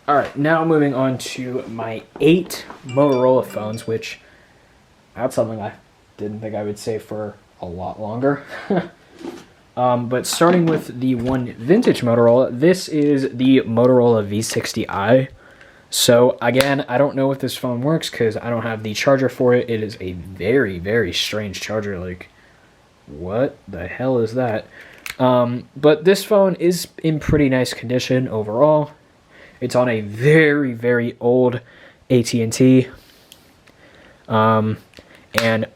All right, now moving on to my 8 Motorola phones, which that's something I didn't think I would say for a lot longer. But starting with the one vintage Motorola, this is the Motorola V60i. So again, I don't know if this phone works because I don't have the charger for it. It is a very, very strange charger. Like, what the hell is that? But this phone is in pretty nice condition overall. It's on a very, very old AT&T. And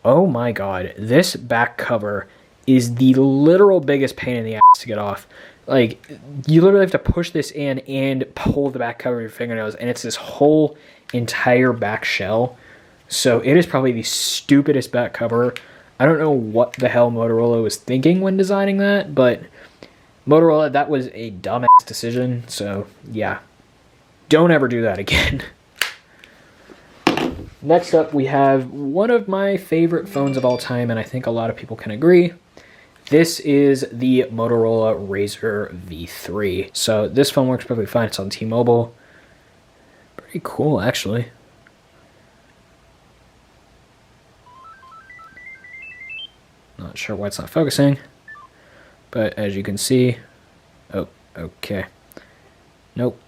oh my god, this back cover is the literal biggest pain in the ass to get off. Like, you literally have to push this in and pull the back cover of your fingernails, and it's this whole entire back shell. So it is probably the stupidest back cover. I don't know what the hell Motorola was thinking when designing that, but Motorola, that was a dumbass decision. So yeah, don't ever do that again. Next up, we have one of my favorite phones of all time, and I think a lot of people can agree. This is the Motorola Razr V3. So this phone works perfectly fine. It's on T-Mobile. Pretty cool, actually. Not sure why it's not focusing, but as you can see, oh, okay. Nope,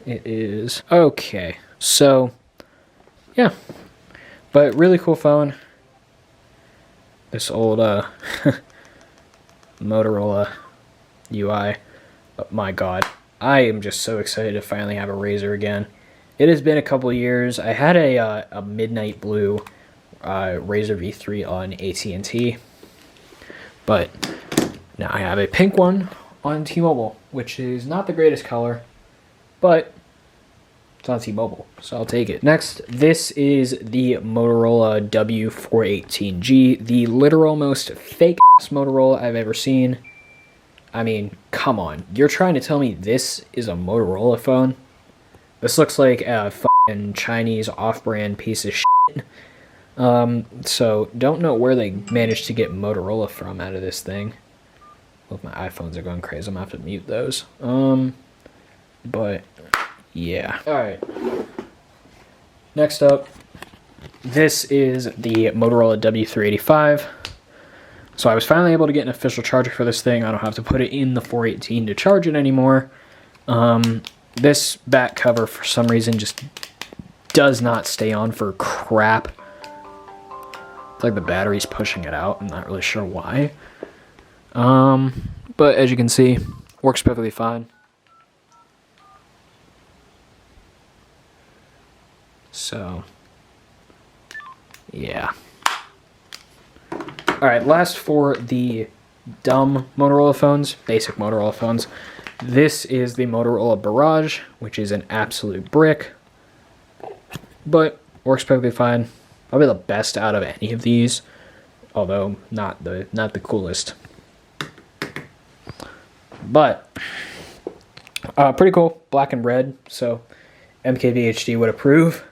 it is okay. So, yeah, but really cool phone. This old Motorola UI. Oh my god, I am just so excited to finally have a Razr again. It has been a couple years. I had a midnight blue Razr V3 on AT&T, but now I have a pink one on T-Mobile, which is not the greatest color, but it's on T-Mobile, so I'll take it. Next, this is the Motorola W418G, the literal most fake-ass Motorola I've ever seen. I mean, come on. You're trying to tell me this is a Motorola phone? This looks like a fucking Chinese off-brand piece of shit. So, don't know where they managed to get Motorola from out of this thing. Look, my iPhones are going crazy. I'm going to have to mute those. But yeah. Alright. Next up, this is the Motorola W385. So I was finally able to get an official charger for this thing. I don't have to put it in the 418 to charge it anymore. This back cover, for some reason, just does not stay on for crap. It's like the battery's pushing it out. I'm not really sure why. But as you can see, works perfectly fine. So, yeah. Alright, last for the dumb Motorola phones, basic Motorola phones. This is the Motorola Barrage, which is an absolute brick, but works perfectly fine. Probably the best out of any of these, although not the coolest. But pretty cool, black and red, so MKBHD would approve.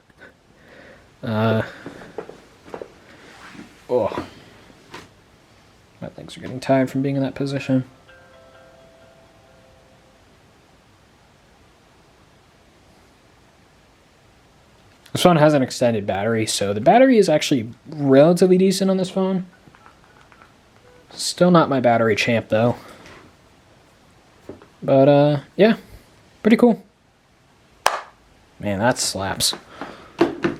Oh, my legs are getting tired from being in that position. This phone has an extended battery, so the battery is actually relatively decent on this phone. Still not my battery champ, though. But, yeah, pretty cool. Man, that slaps.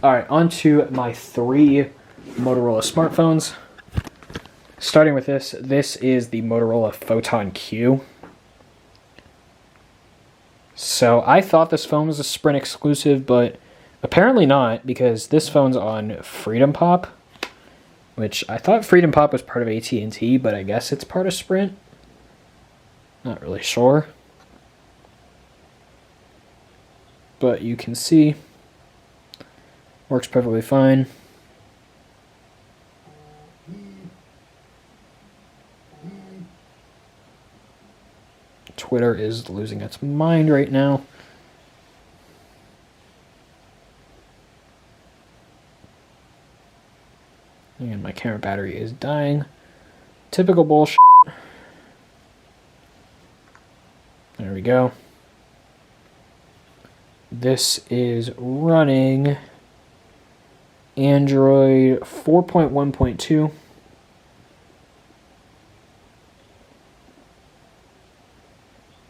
Alright, on to my 3 Motorola smartphones. Starting with this, this is the Motorola Photon Q. So I thought this phone was a Sprint exclusive, but apparently not, because this phone's on Freedom Pop, which I thought Freedom Pop was part of AT&T, but I guess it's part of Sprint. Not really sure. But you can see, works perfectly fine. Twitter is losing its mind right now. And my camera battery is dying. Typical bullshit. There we go. This is running Android 4.1.2.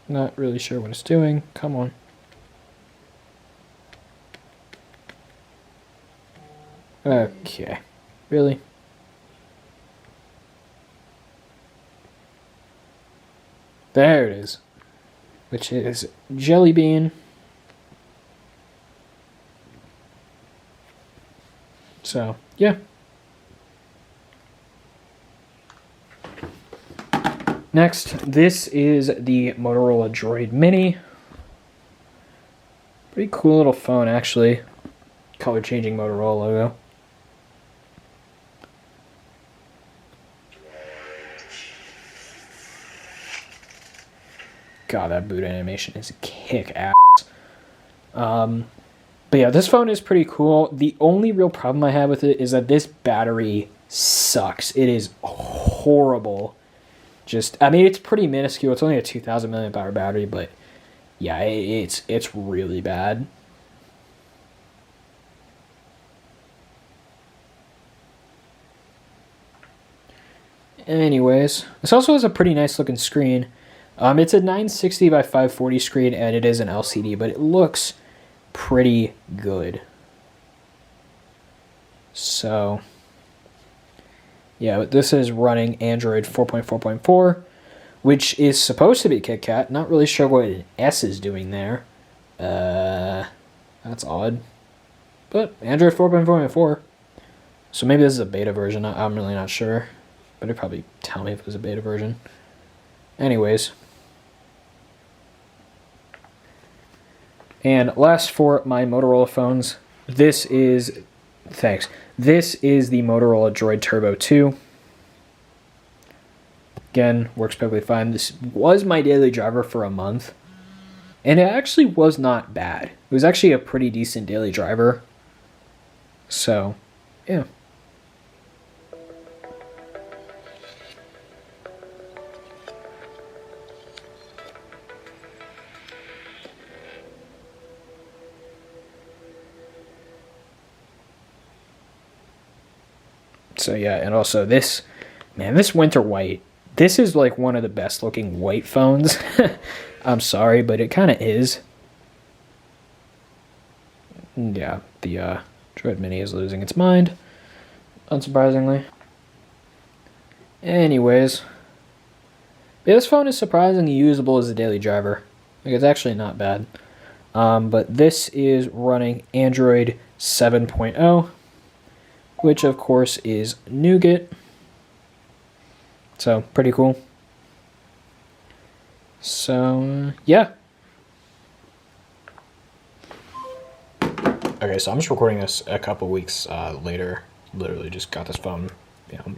Not really sure what it's doing. Come on. Okay. Really? There it is. Which is Jelly Bean. So, yeah. Next, this is the Motorola DROID Mini. Pretty cool little phone, actually. Color changing Motorola logo. God, that boot animation is kick-ass. But yeah, this phone is pretty cool. The only real problem I have with it is that this battery sucks. It is horrible. I mean, it's pretty minuscule. It's only a 2,000 milliamp hour battery, but yeah, it's really bad. Anyways, this also has a pretty nice looking screen. It's a 960 by 540 screen, and it is an LCD, but it looks pretty good. So, yeah, but this is running Android 4.4.4, which is supposed to be KitKat. Not really sure what an S is doing there. That's odd. But Android 4.4.4. So maybe this is a beta version. I'm really not sure. But it'd probably tell me if it was a beta version. Anyways. And last for my Motorola phones, this is the Motorola DROID Turbo 2. Again, works perfectly fine. This was my daily driver for a month, and it actually was not bad. It was actually a pretty decent daily driver. So, yeah. So yeah, and also this winter white, this is like one of the best looking white phones. I'm sorry, but it kind of is. Yeah, the DROID Mini is losing its mind, unsurprisingly. Anyways, yeah, this phone is surprisingly usable as a daily driver. Like, it's actually not bad. But this is running Android 7.0. Which, of course, is Nougat. So, pretty cool. So, yeah. Okay, so I'm just recording this a couple weeks later. Literally just got this phone,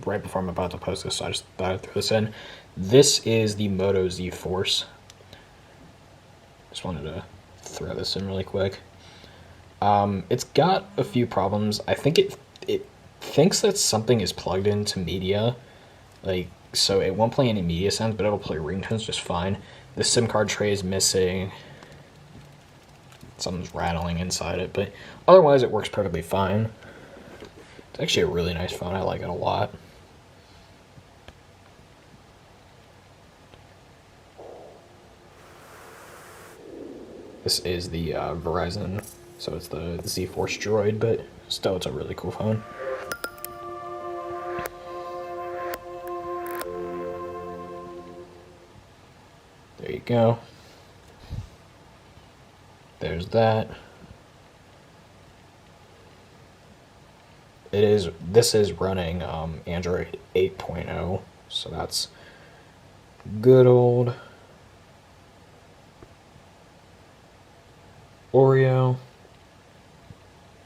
right before I'm about to post this, so I just thought I'd throw this in. This is the Moto Z Force. Just wanted to throw this in really quick. It's got a few problems. I think it thinks that something is plugged into media, so it won't play any media sounds, but it'll play ringtones just fine. The SIM card tray is missing. Something's rattling inside it, but otherwise it works perfectly fine. It's actually a really nice phone. I like it a lot. This is the Verizon, so it's the Z Force DROID, but still it's a really cool phone. There you go. There's that. This is running Android 8.0, so that's good old Oreo.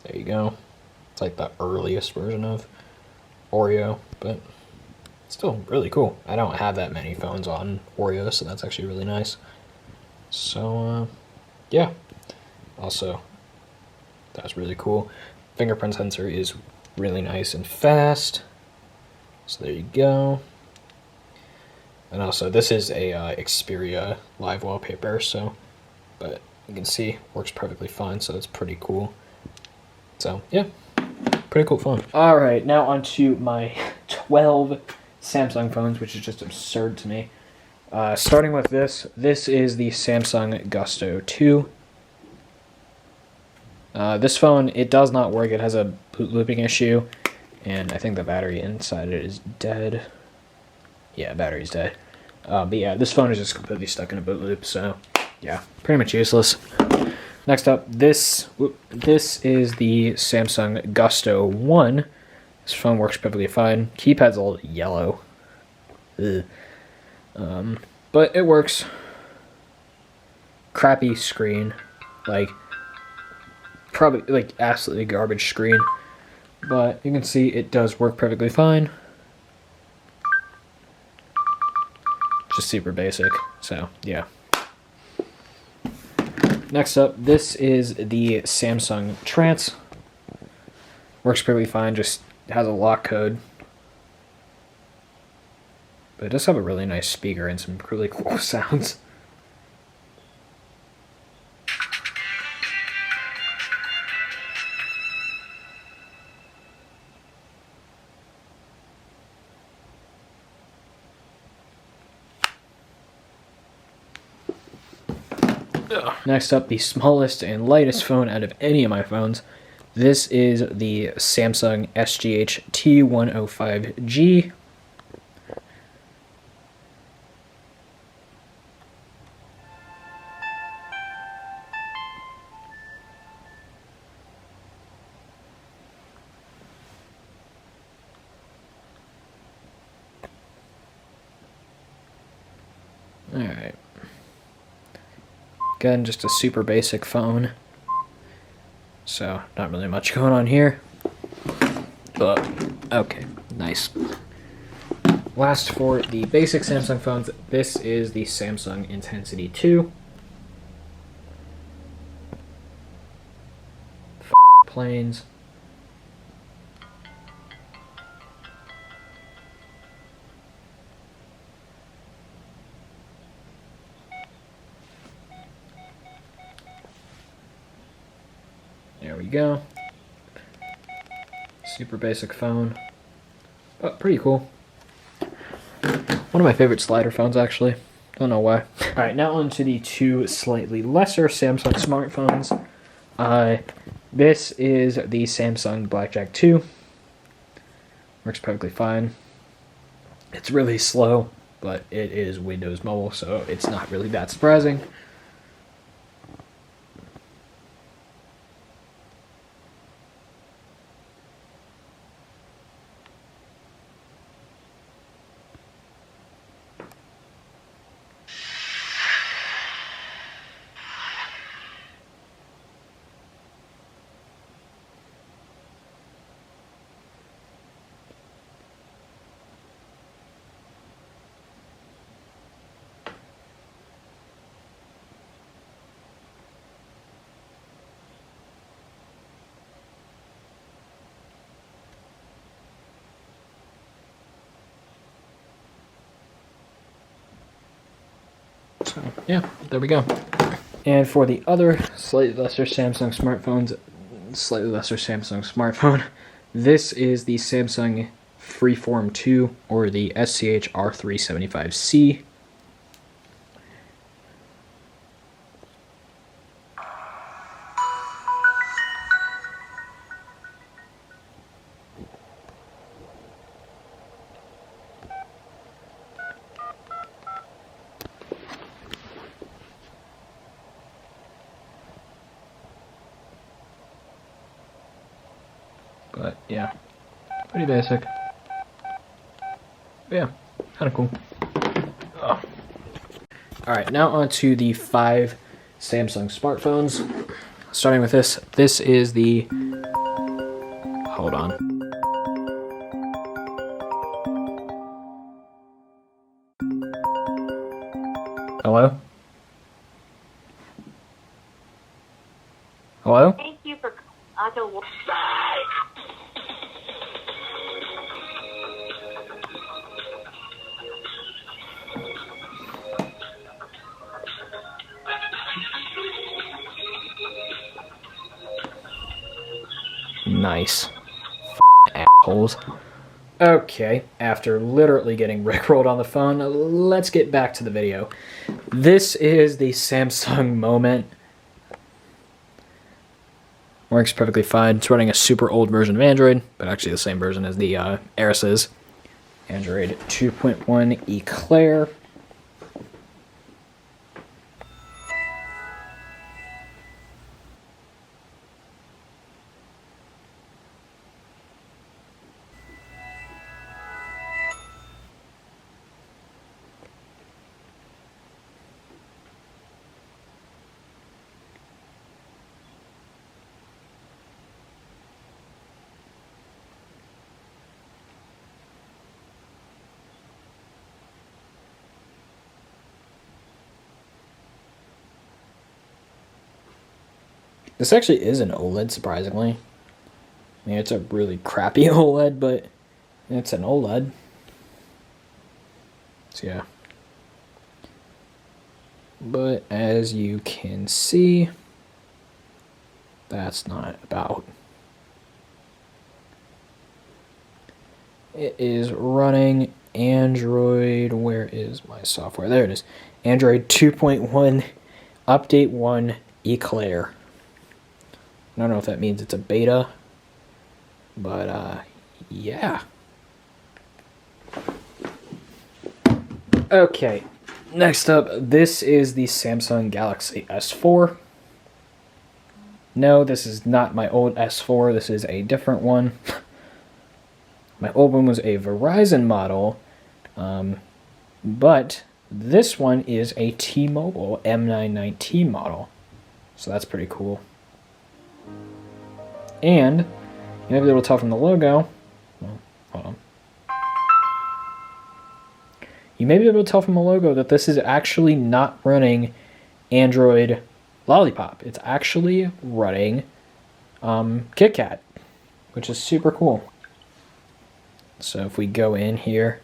There you go. It's like the earliest version of Oreo, but still really cool. I don't have that many phones on Oreo, so that's actually really nice. So, yeah. Also, that's really cool. Fingerprint sensor is really nice and fast. So there you go. And also, this is a Xperia live wallpaper, so, but You can see works perfectly fine, so it's pretty cool. So yeah, pretty cool phone. All right, now onto my 12 Samsung phones, which is just absurd to me. Starting with this is the Samsung Gusto 2. This phone, it does not work. It has a boot looping issue, and I think the battery inside it is dead. Yeah, battery's dead. But yeah, this phone is just completely stuck in a boot loop, so yeah, pretty much useless. Next up, this is the Samsung Gusto 1. This phone works perfectly fine. Keypad's a little yellow. Ugh. But it works. Crappy screen. Like, probably, like, absolutely garbage screen. But you can see it does work perfectly fine. Just super basic, so yeah. Next up, this is the Samsung Trance. Works perfectly fine, just has a lock code. But it does have a really nice speaker and some really cool sounds. Next up, the smallest and lightest phone out of any of my phones. This is the Samsung SGH T105G. Alright. Again, just a super basic phone. So, not really much going on here. But, okay, nice. Last for the basic Samsung phones, this is the Samsung Intensity 2. Planes. There we go. Super basic phone. Oh, pretty cool. One of my favorite slider phones, actually. Don't know why. Alright, now on to the two slightly lesser Samsung smartphones. This is the Samsung Blackjack II. Works perfectly fine. It's really slow, but it is Windows Mobile, so it's not really that surprising. So, yeah, there we go. And for the other slightly lesser Samsung smartphone, this is the Samsung Freeform 2, or the SCH R375C. But yeah, pretty basic. But yeah, kind of cool. Oh. Alright, now on to the 5 Samsung smartphones. Starting with this. This is the... Hold on. Hello? Hello? Thank you for auto. Nice. Assholes. Okay, after literally getting rickrolled on the phone, let's get back to the video. This is the Samsung Moment. Works perfectly fine. It's running a super old version of Android, but actually the same version as the Aris's. Android 2.1 Eclair. This actually is an OLED, surprisingly. I mean, it's a really crappy OLED, but it's an OLED. So, yeah. But as you can see, that's not about. It is running Android. Where is my software? There it is. Android 2.1 Update 1 Eclair. I don't know if that means it's a beta, but yeah. Okay, next up, this is the Samsung Galaxy S4. No, this is not my old S4, this is a different one. My old one was a Verizon model, but this one is a T-Mobile M919 model, so that's pretty cool. And you may be able to tell from the logo. Well, hold on. You may be able to tell from the logo that this is actually not running Android Lollipop. It's actually running KitKat, which is super cool. So if we go in here,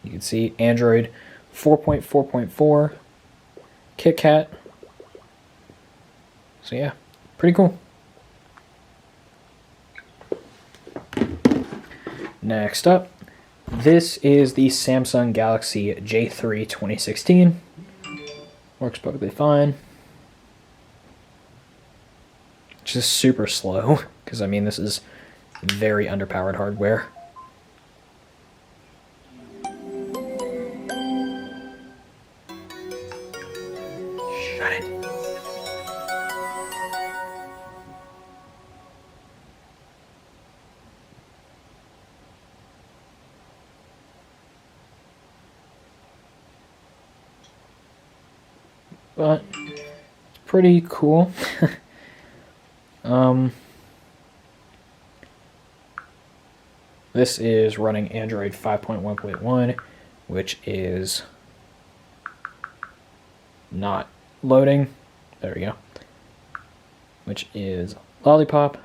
you can see Android 4.4.4, KitKat. So yeah, pretty cool. Next up, this is the Samsung Galaxy J3 2016. Works perfectly fine. Just super slow, because I mean this is very underpowered hardware. Shut it. But it's pretty cool. This is running Android 5.1.1, which is not loading. There we go. Which is Lollipop.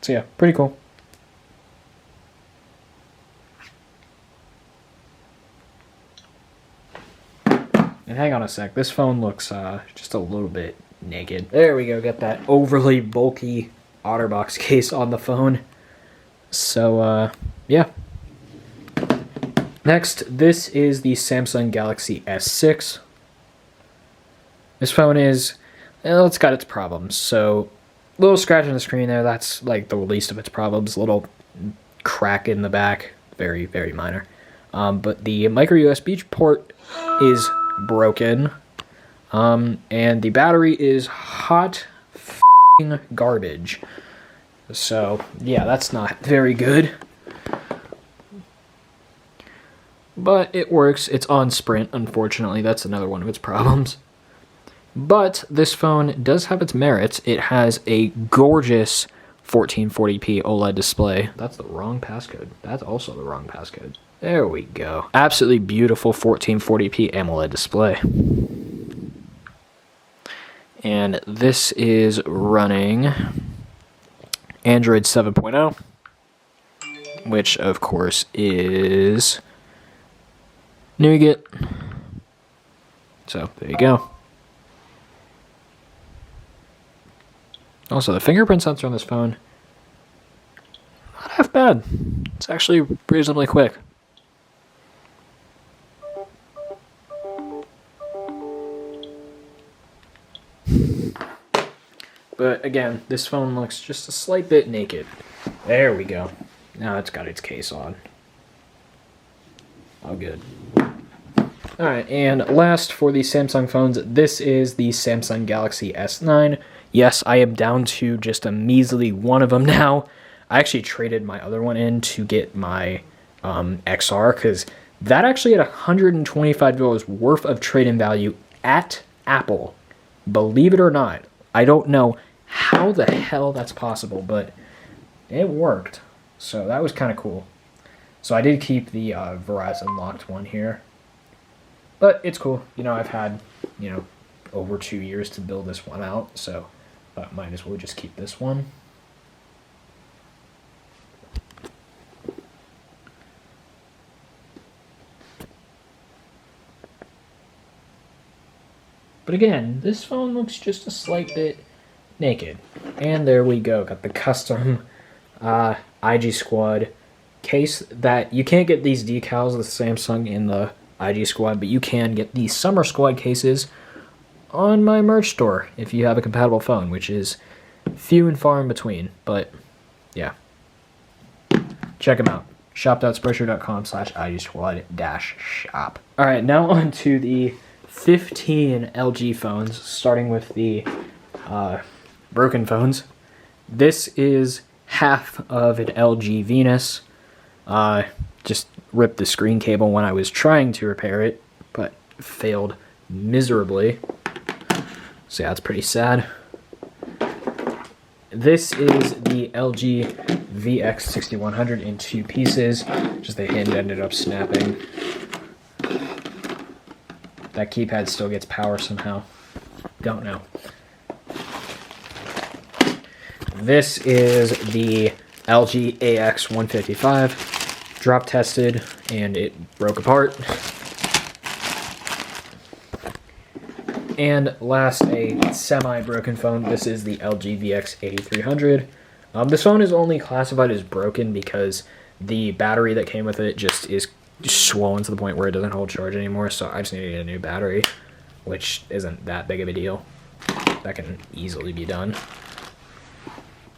So yeah, pretty cool. And hang on a sec, this phone looks just a little bit naked. There we go, got that overly bulky OtterBox case on the phone. So, yeah. Next, this is the Samsung Galaxy S6. This phone is, well, it's got its problems. So, little scratch on the screen there, that's like the least of its problems. Little crack in the back, very, very minor. But the micro USB port is broken, and the battery is hot f***ing garbage. So yeah, that's not very good, but it works. It's on Sprint, unfortunately. That's another one of its problems. But this phone does have its merits. It has a gorgeous 1440p OLED display. That's the wrong passcode. That's also the wrong passcode. There we go. Absolutely beautiful 1440p AMOLED display. And this is running Android 7.0, which of course is Nougat. So there you go. Also, the fingerprint sensor on this phone, not half bad. It's actually reasonably quick. But again, this phone looks just a slight bit naked. There we go. Now it's got its case on. All good. Alright, and last for the Samsung phones, this is the Samsung Galaxy S9. Yes, I am down to just a measly one of them now. I actually traded my other one in to get my XR, because that actually had $125 worth of trade-in value at Apple. Believe it or not. I don't know how the hell that's possible, but it worked. So that was kind of cool. So I did keep the Verizon locked one here. But it's cool. You know, I've had, you know, over 2 years to build this one out. So I might as well just keep this one. But again, this phone looks just a slight bit naked. And there we go. Got the custom IG Squad case that you can't get these decals with Samsung in the IG Squad, but you can get the Summer Squad cases on my merch store if you have a compatible phone, which is few and far in between. But yeah, check them out. shop.spreadshirt.com/IG-squad-shop. All right, now on to the 15 LG phones, starting with the broken phones. This is half of an LG Venus. Just ripped the screen cable when I was trying to repair it, but failed miserably. So yeah, that's pretty sad. This is the LG VX6100 in 2 pieces. Just the hinge ended up snapping. That keypad still gets power somehow. Don't know. This is the LG AX155. Drop tested and it broke apart. And last, a semi-broken phone. This is the LG VX8300. This phone is only classified as broken because the battery that came with it just is swollen to the point where it doesn't hold charge anymore, so I just need to get a new battery, which isn't that big of a deal. That can easily be done.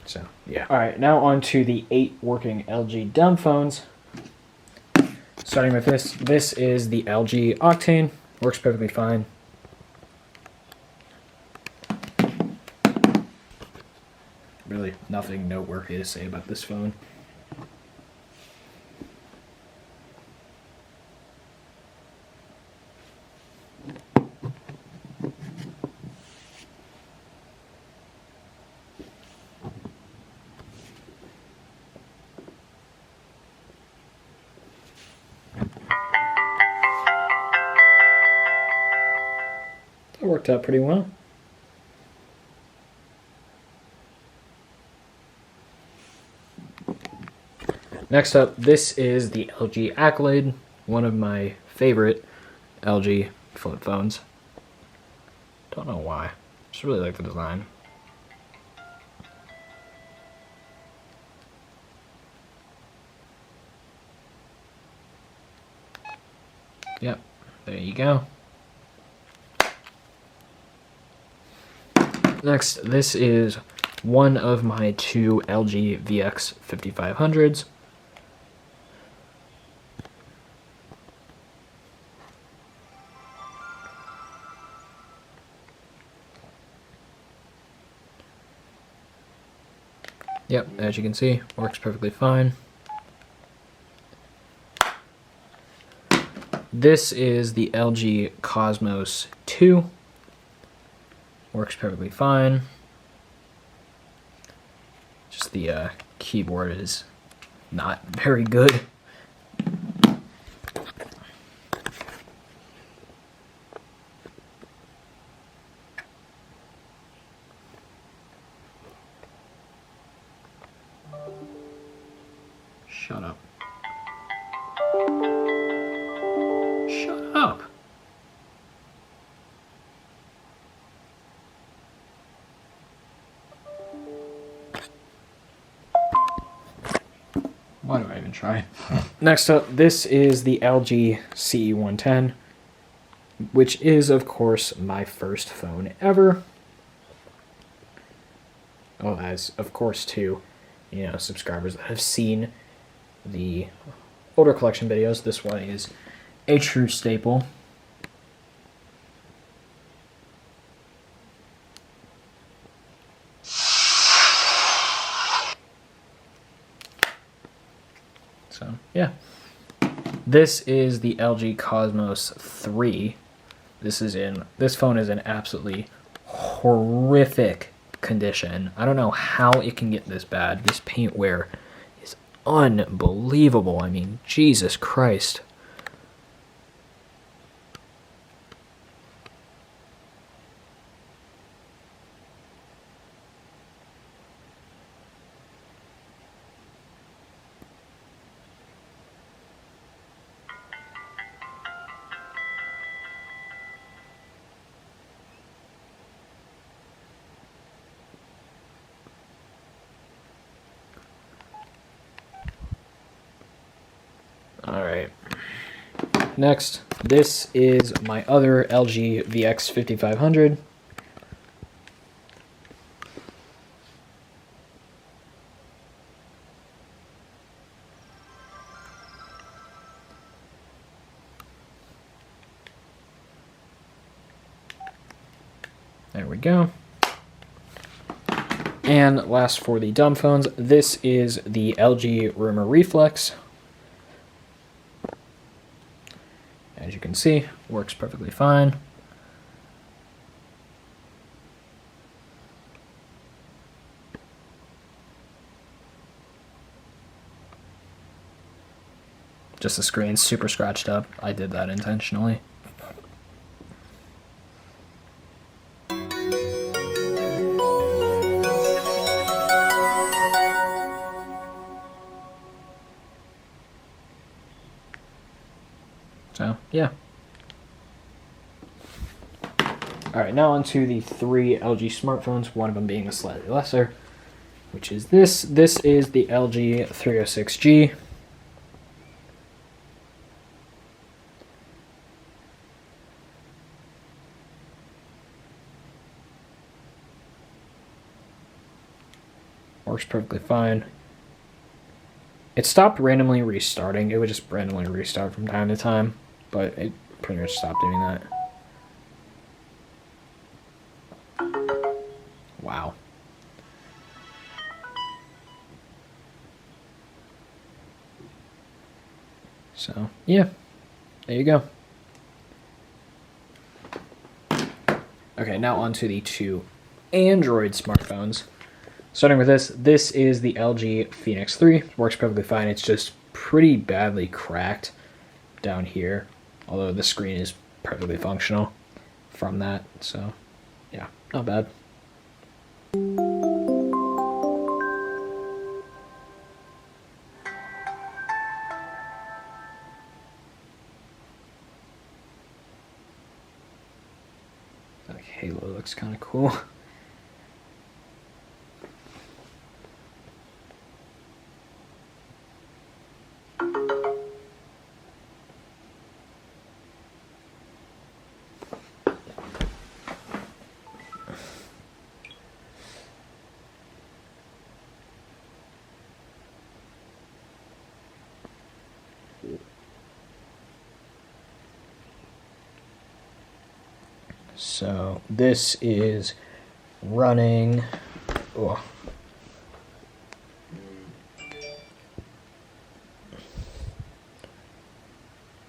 So, yeah. Alright, now on to the 8 working LG dumb phones. Starting with this. This is the LG Octane. Works perfectly fine. Really nothing noteworthy to say about this phone. That worked out pretty well. Next up, this is the LG Accolade, one of my favorite LG flip phones. Don't know why. Just really like the design. Yep, there you go. Next, this is one of my 2 LG VX5500s. Yep, as you can see, works perfectly fine. This is the LG Cosmos 2. Works perfectly fine. Just the keyboard is not very good. Shut up. Shut up. Why do I even try? Next up, this is the LG CE110, which is, of course, my first phone ever. Oh, as, of course, too, subscribers that have seen the older collection videos, this one is a true staple. So, yeah. This is the LG Cosmos 3. This phone is in absolutely horrific condition. I don't know how it can get this bad. This paint wear is unbelievable. I mean, Jesus Christ. Alright, next, this is my other LG VX5500. There we go. And last for the dumb phones, this is the LG Rumor Reflex. As you can see, works perfectly fine. Just the screen's super scratched up. I did that intentionally. So, yeah. Alright, now on to the three LG smartphones, one of them being a slightly lesser, which is this. This is the LG 306G. Works perfectly fine. It stopped randomly restarting. It would just randomly restart from time to time, but it pretty much stopped doing that. Wow. So, yeah, there you go. Okay, now on to the two Android smartphones. Starting with this is the LG Phoenix 3. Works perfectly fine. It's just pretty badly cracked down here, although the screen is perfectly functional from that. So, yeah, not bad. Like Halo looks kind of cool. So this is running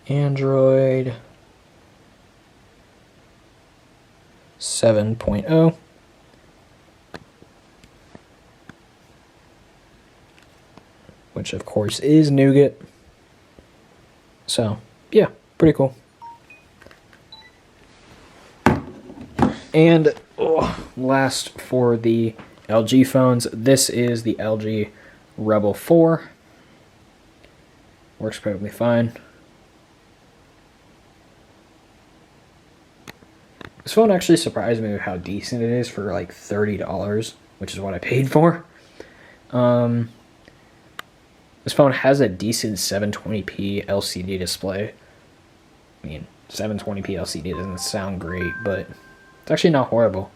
Android 7.0. Which of course is Nougat. So yeah, pretty cool. And last for the LG phones, this is the LG Rebel 4. Works perfectly fine. This phone actually surprised me with how decent it is for like $30, which is what I paid for. This phone has a decent 720p LCD display. I mean, 720p LCD doesn't sound great, but it's actually not horrible.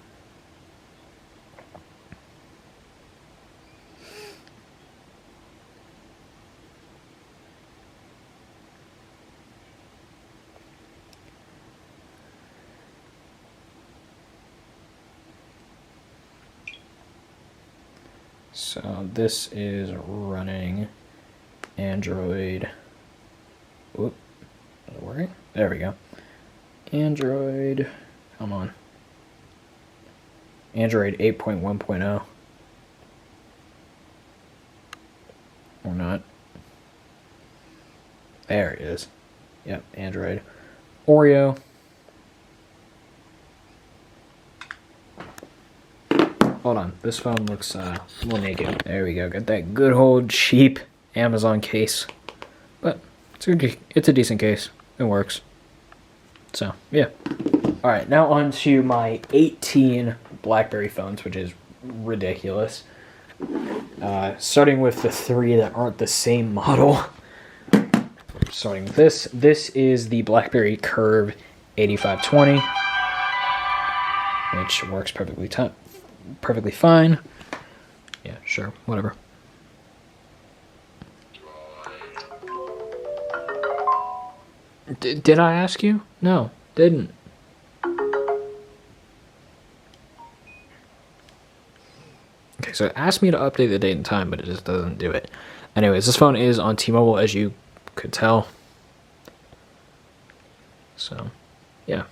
So this is running Android. Whoop, is it working? There we go. Android, come on. Android 8.1.0. Or not. There it is. Yep, Android. Oreo. Hold on, this phone looks a little naked. There we go, got that good old cheap Amazon case. But it's a decent case. It works. So, yeah. Alright, now on to my 18 BlackBerry phones, which is ridiculous. Starting with the 3 that aren't the same model. Starting with this. This is the Blackberry Curve 8520, which works perfectly fine. Yeah, sure, whatever. Did I ask you? No, didn't. Okay, so it asked me to update the date and time, but it just doesn't do it. Anyways, this phone is on T-Mobile, as you could tell. So, yeah.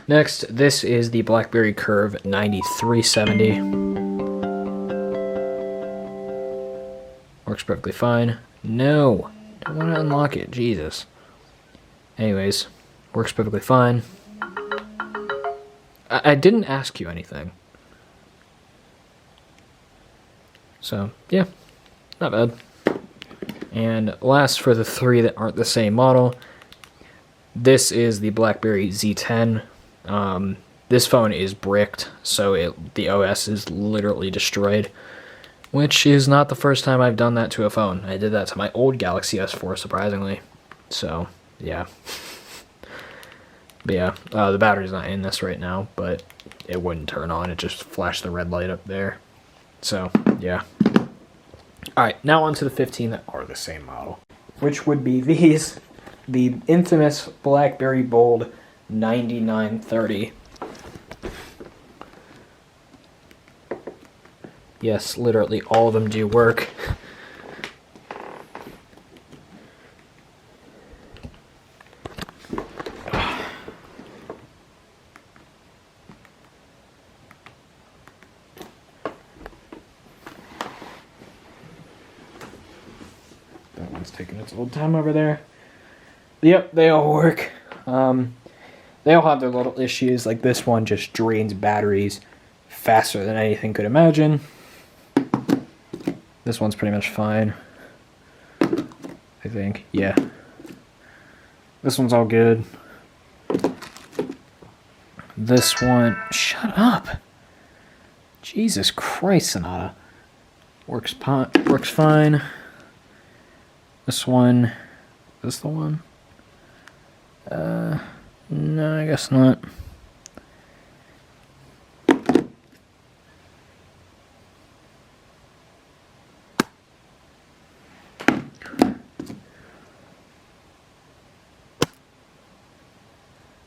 Next, this is the Blackberry Curve 9370. Works perfectly fine. No, don't want to unlock it, Jesus. Anyways, works perfectly fine. I didn't ask you anything. So, yeah, not bad. And last, for the 3 that aren't the same model, this is the Blackberry Z10. This phone is bricked, so the OS is literally destroyed, which is not the first time I've done that to a phone. I did that to my old Galaxy S4, surprisingly. So, yeah. But yeah, the battery's not in this right now, but it wouldn't turn on. It just flashed the red light up there. So, yeah. Alright, now on to the 15 that are the same model, which would be these. The infamous Blackberry Bold 9930. Yes, literally all of them do work. That one's taking its old time over there. Yep, they all work. They all have their little issues, like this one just drains batteries faster than anything could imagine. This one's pretty much fine, I think. Yeah. This one's all good. This one, shut up. Jesus Christ, Sonata. Works fine. This one, is this the one? No, I guess not.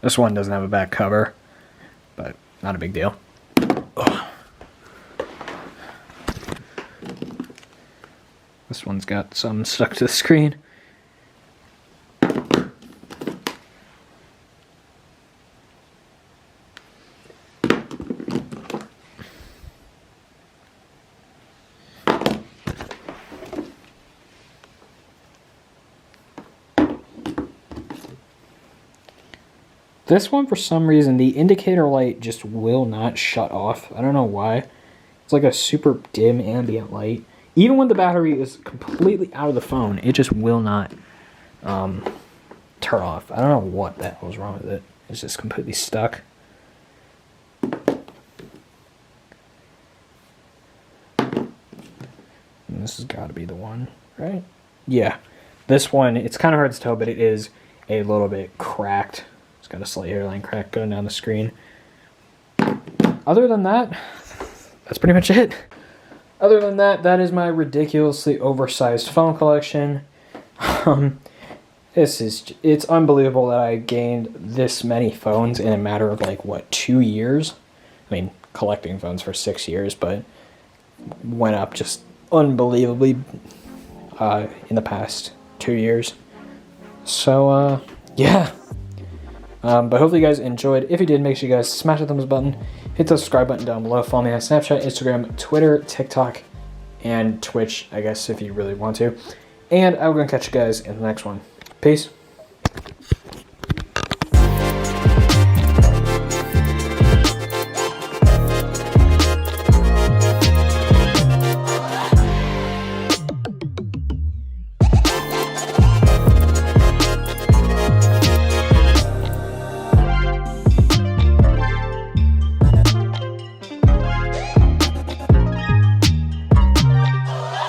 This one doesn't have a back cover, but not a big deal. Ugh. This one's got some stuck to the screen. This one, for some reason, the indicator light just will not shut off. I don't know why. It's like a super dim ambient light. Even when the battery is completely out of the phone, it just will not turn off. I don't know what the hell is wrong with it. It's just completely stuck. And this has got to be the one, right? Yeah. This one, it's kind of hard to tell, but it is a little bit cracked. It's got a slight hairline crack going down the screen. Other than that, that's pretty much it. Other than that, that is my ridiculously oversized phone collection. It's unbelievable that I gained this many phones in a matter of like, what, 2 years? I mean, collecting phones for 6 years, but went up just unbelievably in the past 2 years. So, yeah. But hopefully you guys enjoyed. If you did, make sure you guys smash the thumbs up button. Hit the subscribe button down below. Follow me on Snapchat, Instagram, Twitter, TikTok, and Twitch, I guess, if you really want to. And I'm going to catch you guys in the next one. Peace.